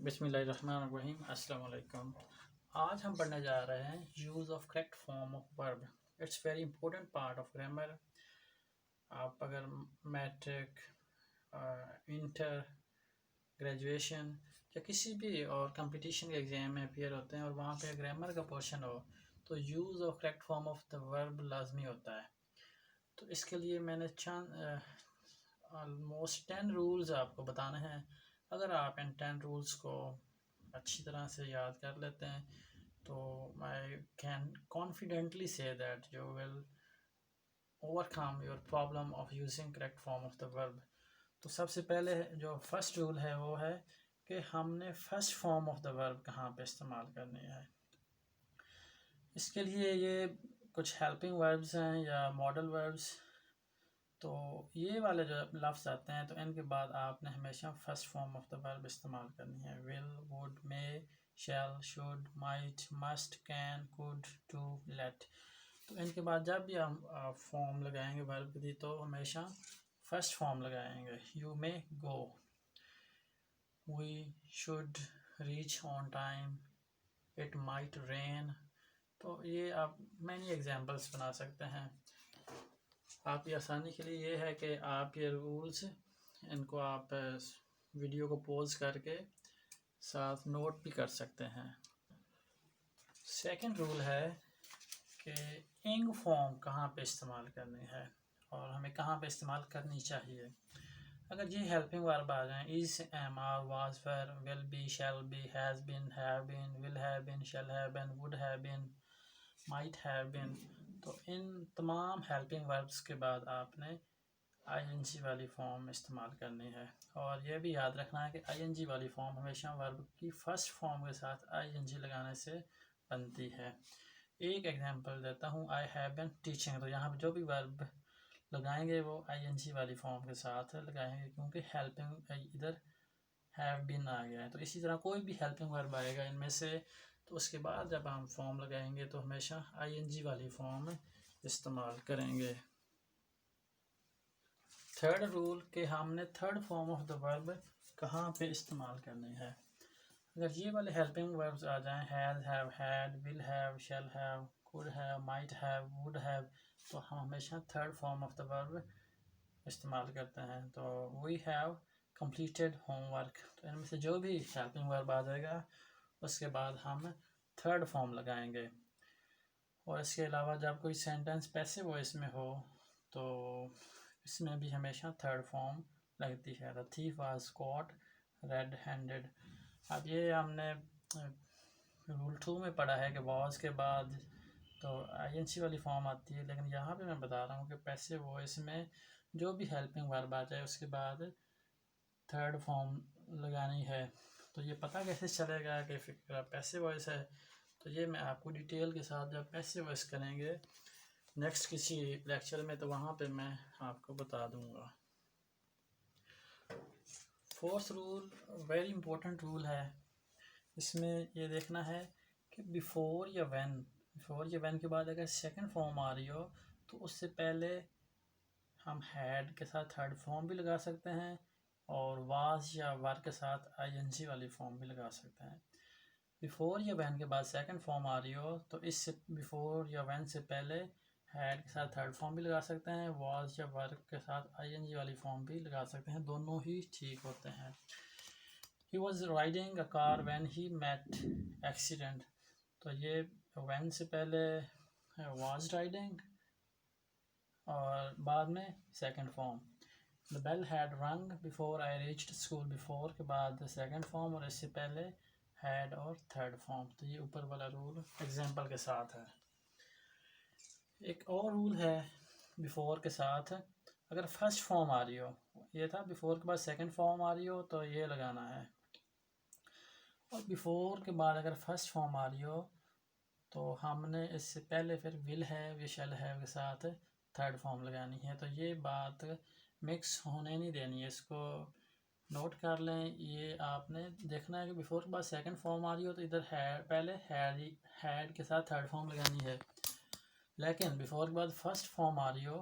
बिस्मिल्लाहिर्रहमानिर्रहीम। अस्सलाम वालेकुम। आज हम पढ़ने जा रहे हैं use of correct form of verb. It's very important part of grammar. आप अगर मैट्रिक, इंटर, ग्रेजुएशन या किसी भी और कंपटीशन के एग्ज़ाम में अपियर होते हैं और वहाँ पे ग्रामर का पोर्शन हो तो use of correct form of the verb लाजमी होता है। तो इसके लिए मैंने चंद ऑलमोस्ट 10 रूल्स आपको बताने हैं। अगर आप इन 10 रूल्स को अच्छी तरह से याद कर लेते हैं तो I can confidently say that you will overcome your problem of using correct form of the verb. तो सबसे पहले जो फर्स्ट रूल है वो है कि हमने first form of the verb कहाँ पे इस्तेमाल करनी है। इसके लिए ये कुछ हेल्पिंग वर्ब्स हैं या मॉडल वर्ब्स। तो ये वाले जो लफ्ज़ आते हैं तो इनके बाद आपने हमेशा first form of the verb इस्तेमाल करनी है। Will, would, may, shall, should, might, must, can, could, to, let. तो इनके बाद जब भी हम फॉर्म लगाएंगे वर्ब की तो हमेशा फर्स्ट फॉर्म लगाएंगे। You may go, we should reach on time, it might rain. तो ये आप मैनी एग्जांपल्स बना सकते हैं। आपकी आसानी के लिए ये है कि आप ये रूल्स इनको आप वीडियो को पॉज करके साथ नोट भी कर सकते हैं। सेकंड रूल है कि इंग फॉर्म कहाँ पे इस्तेमाल करनी है और हमें कहाँ पे इस्तेमाल करनी चाहिए। अगर ये हेल्पिंग वर्ब आ जाएं, is, am, are, was, were, will be, shall be, has been, have been, will have been, shall have been, would have been, might have been, तो इन तमाम हेल्पिंग वर्ब्स के बाद आपने आईएनजी वाली फॉर्म इस्तेमाल करनी है। और यह भी याद रखना है कि आईएनजी वाली फॉर्म हमेशा वर्ब की फर्स्ट फॉर्म के साथ आईएनजी लगाने से बनती है। एक एग्जांपल देता हूँ, आई हैव बीन टीचिंग। तो यहाँ पर जो भी वर्ब लगाएंगे वो आईएनजी वाली फॉर्म के साथ लगाएंगे क्योंकि हेल्पिंग इधर हैव बीन आ गया है। तो इसी तरह कोई भी हेल्पिंग वर्ब आएगा इनमें से तो उसके बाद जब हम फॉर्म लगाएंगे तो हमेशा आईएनजी वाली फॉर्म इस्तेमाल करेंगे। थर्ड रूल कि हमने third form of the verb कहाँ पे इस्तेमाल करनी है। अगर ये वाले हेल्पिंग वर्ब्स आ जाएं, has, have, had, will have, shall have, could have, might have, would have, तो हम हमेशा third form of the verb इस्तेमाल करते हैं। तो वी हैव कंप्लीटेड होमवर्क, तो इनमें से जो भी हेल्पिंग वर्ब आ जाएगा उसके बाद हम थर्ड फॉर्म लगाएंगे। और इसके अलावा जब कोई सेंटेंस पैसिव वॉइस में हो तो इसमें भी हमेशा थर्ड फॉर्म लगती है। The thief was cot red handed. अब ये हमने रूल 2 में पढ़ा है कि वॉज के बाद तो आईएनसी वाली फॉर्म आती है, लेकिन यहाँ पे मैं बता रहा हूँ कि पैसिव वॉइस में जो भी हेल्पिंग वर्ब आ जाए उसके बाद थर्ड फॉर्म लगानी है। तो ये पता कैसे चलेगा कि पैसिव वॉइस है, तो ये मैं आपको डिटेल के साथ जब पैसिव वॉइस करेंगे नेक्स्ट किसी लेक्चर में तो वहाँ पे मैं आपको बता दूँगा। Fourth rule very important rule है। इसमें ये देखना है कि बिफोर या व्हेन के बाद अगर सेकंड फॉर्म आ रही हो तो उससे पहले हम हैड के साथ थर्ड फॉर्म भी लगा सकते हैं और वाज या वर के साथ आईएनजी वाली फॉर्म भी लगा सकते हैं। बिफोर या व्हेन के बाद सेकंड फॉर्म आ रही हो तो इससे बिफोर या व्हेन से पहले हैड के साथ थर्ड फॉर्म भी लगा सकते हैं, वाज या वर के साथ आईएनजी वाली फॉर्म भी लगा सकते हैं, दोनों ही ठीक होते हैं। He was riding a car when he met accident, तो ये when से पहले was riding और बाद में second form. The bell had rung before I reached school, before के बाद सेकंड फॉर्म और इससे पहले had और थर्ड फॉर्म। तो ये ऊपर वाला रूल एग्जाम्पल के साथ है। एक और रूल है बिफोर के साथ, अगर फर्स्ट फॉर्म आ रही हो, ये था बिफोर के बाद सेकंड फॉर्म आ रही हो तो ये लगाना है, और बिफोर के बाद अगर फर्स्ट फॉर्म आ रही हो तो हमने इससे पहले फिर विल हैव या शैल हैव के साथ थर्ड फॉर्म लगानी है। तो ये बात मिक्स होने नहीं देनी है, इसको नोट कर लें। ये आपने देखना है कि बिफोर के बाद सेकंड फॉर्म आ रही हो तो इधर पहले हैड के साथ थर्ड फॉर्म लगानी है, लेकिन बिफोर के बाद फर्स्ट फॉर्म आ रही हो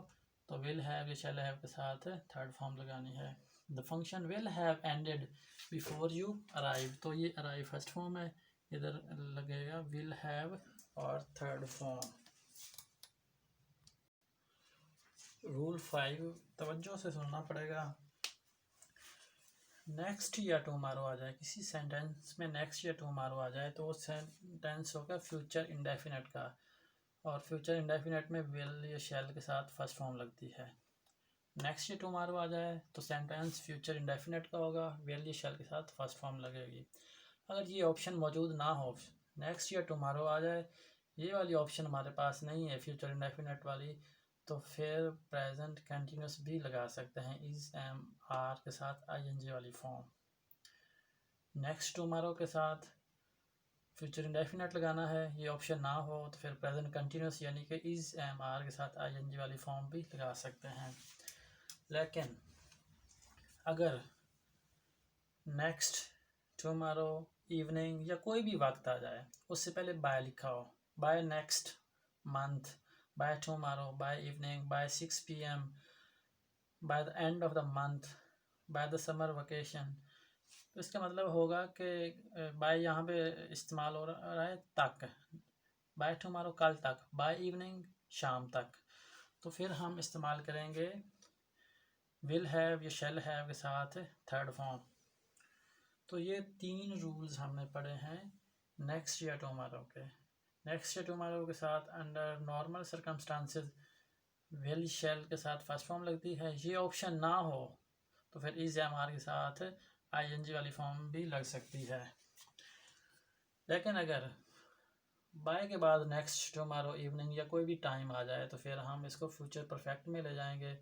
तो विल हैव या शैल हैव के साथ थर्ड फॉर्म लगानी है। The function will have ended before you arrive, तो ये अराइव फर्स्ट फॉर्म है, इधर लगेगा विल हैव और थर्ड फॉर्म। रूल 5 तवज्जो से सुनना पड़ेगा। नेक्स्ट या टुमारो आ जाए, किसी सेंटेंस में नेक्स्ट या टुमारो आ जाए तो वो सेंटेंस होगा फ्यूचर इंडेफिनेट का, और फ्यूचर इंडेफिनेट में विल या शैल के साथ फर्स्ट फॉर्म लगती है। नेक्स्ट या टुमारो आ जाए तो सेंटेंस फ्यूचर इंडेफिनेट का होगा, विल या शैल के साथ फर्स्ट फॉर्म लगेगी। अगर ये ऑप्शन मौजूद ना हो, नेक्स्ट या टुमारो आ जाए, ये वाली ऑप्शन हमारे पास नहीं है फ्यूचर इंडेफिनेट वाली, तो फिर प्रेजेंट कंटिन्यूस भी लगा सकते हैं इज एम आर के साथ आईएनजी वाली फॉर्म। नेक्स्ट टुमारो के साथ फ्यूचर इंडेफिनेट लगाना है, ये ऑप्शन ना हो तो फिर प्रेजेंट कंटिन्यूस यानी कि इज एम आर के साथ आईएनजी वाली फॉर्म भी लगा सकते हैं। लेकिन अगर नेक्स्ट टुमारो इवनिंग या कोई भी वक्त आ जाए, उससे पहले बाय लिखा हो, by next month, by tomorrow, by evening, by 6 p.m, by the end of the month, by the summer vacation, तो इसका मतलब होगा कि बाय यहाँ पे इस्तेमाल हो रहा है तक, बाय टुमारो कल तक, बाय इवनिंग शाम तक, तो फिर हम इस्तेमाल करेंगे विल हैव या शैल हैव के साथ थर्ड फॉर्म। तो ये 3 रूल्स हमने पढ़े हैं नेक्स्ट या टुमारो के। नेक्स्ट या टुमारो के साथ अंडर नॉर्मल सर्कमस्टांसेस विल शैल के साथ फर्स्ट फॉर्म लगती है, ये ऑप्शन ना हो तो फिर इज एम आर के साथ आईएनजी वाली फॉर्म भी लग सकती है। लेकिन अगर बाय के बाद नेक्स्ट टुमारो इवनिंग या कोई भी टाइम आ जाए तो फिर हम इसको फ्यूचर परफेक्ट में ले जाएंगे,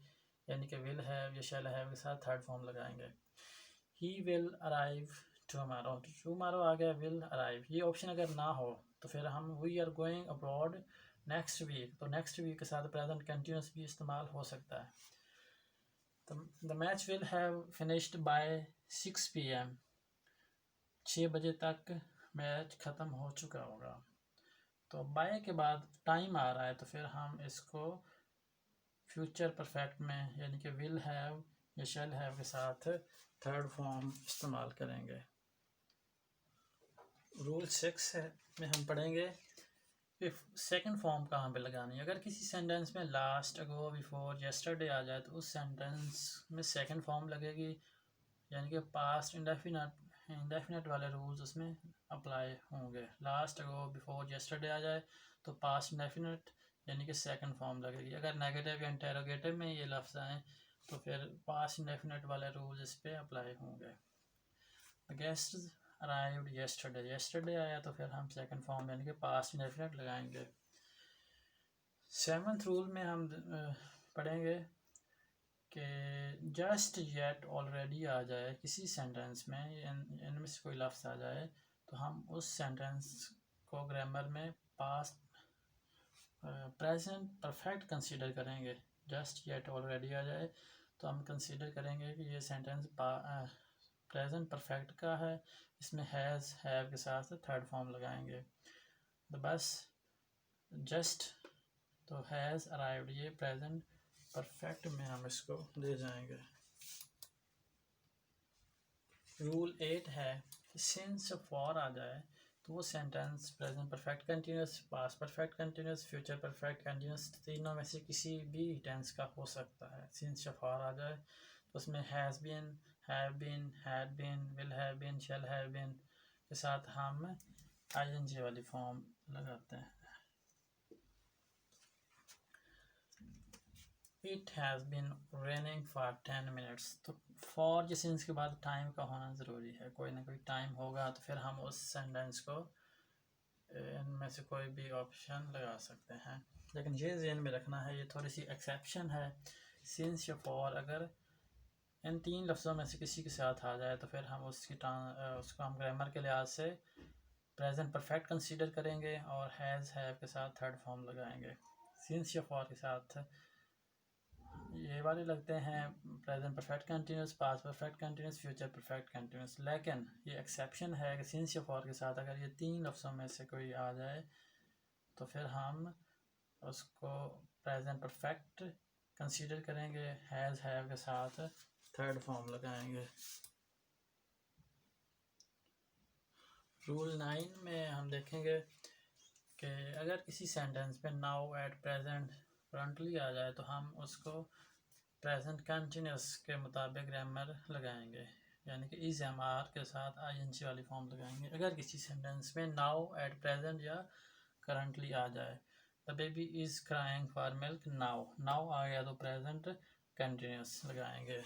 यानी कि विल हैव या शैल हैव के साथ थर्ड फॉर्म लगाएंगे। He will arrive tomorrow, tomorrow आ गया विल अराइव, ये ऑप्शन अगर ना हो तो फिर हम we are going abroad next week, तो नेक्स्ट वीक के साथ प्रेजेंट कंटिन्यूस भी इस्तेमाल हो सकता है। तो the match will have finished by 6 PM, 6 बजे तक मैच ख़त्म हो चुका होगा। तो बाय के बाद टाइम आ रहा है तो फिर हम इसको फ्यूचर परफेक्ट में यानी कि विल हैव या शैल हैव के साथ थर्ड फॉर्म इस्तेमाल करेंगे। रूल 6 में हम पढ़ेंगे सेकंड फॉर्म कहाँ पे लगानी है। अगर किसी सेंटेंस में लास्ट, अगो, बिफोर, येस्टरडे आ जाए तो उस सेंटेंस में सेकंड फॉर्म लगेगी, यानी कि पास्ट इंडेफिनेट वाले रूल्स उसमें अप्लाई होंगे। लास्ट, अगो, बिफोर, येस्टरडे आ जाए तो पास्ट इंडेफिनेट यानी कि सेकंड फॉर्म लगेगी। अगर नेगेटिव या इंटेरोगेटिव में ये लफ्ज़ आए तो फिर पास्ट इंडेफिनेट वाले रूल्स इस पर अप्लाई होंगे। The guest arrived yesterday, yesterday आया तो फिर हम सेकंड फॉर्म यानी कि पास्ट इंडेफिनेट लगाएंगे। 7th रूल में हम पढ़ेंगे कि जस्ट येट ऑलरेडी आ जाए किसी सेंटेंस में, इनमें से कोई लफ्ज़ आ जाए तो हम उस सेंटेंस को ग्रामर में पास्ट प्रेजेंट परफेक्ट कंसीडर करेंगे। जस्ट येट ऑलरेडी आ जाए तो हम कंसीडर करेंगे कि ये सेंटेंस प्रेजेंट परफेक्ट का है, इसमें हैज़ हैव के साथ थर्ड फॉर्म लगाएंगे। तो बस जस्ट तो हैज़ अराइव्ड ये प्रेजेंट परफेक्ट में हम इसको ले जाएंगे। रूल 8 है कि सिंस फॉर आ जाए तो वो sentence present perfect continuous, past perfect continuous, future perfect continuous, तीनों में से किसी भी टेंस का हो सकता है। सिंस फॉर आ जाए तो उसमें has been, have been, had been, will have been, shall have been के साथ हम आईएनजी वाली फॉर्म लगाते हैं। It has been raining for 10 minutes, तो फॉर या सिंस के बाद टाइम का होना ज़रूरी है, कोई ना कोई टाइम होगा तो फिर हम उस सेंटेंस को इनमें से कोई भी ऑप्शन लगा सकते हैं। लेकिन ये ज़हन में रखना है, ये थोड़ी सी एक्सेप्शन है। सिंस या फॉर अगर इन 3 लफ्ज़ों में से किसी के साथ आ जाए तो फिर हम उसको हम ग्रामर के लिहाज से प्रेजेंट परफेक्ट कंसीडर करेंगे और हैज़ हैव के साथ थर्ड फॉर्म लगाएंगे। सिंस या फॉर के साथ ये वाले लगते हैं present perfect continuous, past perfect continuous, future perfect continuous. लेकिन ये एक्सेप्शन है कि सिंस या फॉर के साथ अगर ये 3 लफ्ज़ों में से कोई आ जाए तो फिर हम उसको प्रेजेंट परफेक्ट कंसीडर करेंगे हैज़ हैव के साथ थर्ड फॉर्म लगाएंगे। रूल 9 में हम देखेंगे कि अगर किसी सेंटेंस में नाउ, एट, प्रेजेंट, करंटली आ जाए तो हम उसको प्रेजेंट कंटिन्यूस के मुताबिक ग्रामर लगाएंगे, यानी कि इज एम आर के साथ आईएनजी वाली फॉर्म लगाएंगे। अगर किसी सेंटेंस में नाउ, एट प्रेजेंट या करंटली आ जाए, the baby is crying for milk now, now आ गया तो प्रेजेंट कंटिन्यूस लगाएंगे।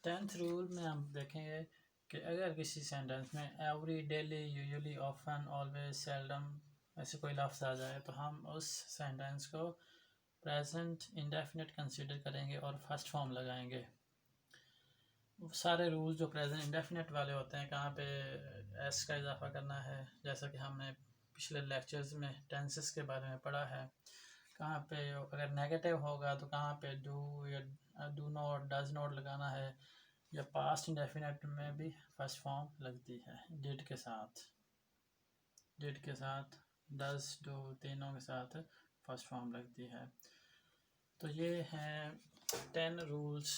10th रूल में हम देखेंगे कि अगर किसी सेंटेंस में every, daily, usually, often, always, seldom ऐसे कोई लफ्ज़ आ जाए तो हम उस सेंटेंस को प्रेजेंट इंडेफिनिट कंसीडर करेंगे और फर्स्ट फॉर्म लगाएंगे। सारे रूल जो प्रेजेंट इंडेफिनिट वाले होते हैं, कहाँ पे एस का इजाफा करना है, जैसा कि हमने पिछले लेक्चर्स में टेंसेस के बारे में पढ़ा है, कहाँ पे अगर नेगेटिव होगा तो कहाँ पे डू या डू नॉट, डज नॉट लगाना है, या पास्ट इंडेफिनिट में भी फर्स्ट फॉर्म लगती है डिड के साथ, डज, डू तीनों के साथ फर्स्ट फॉर्म लगती है। तो ये हैं 10 रूल्स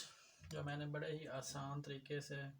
जो मैंने बड़े ही आसान तरीके से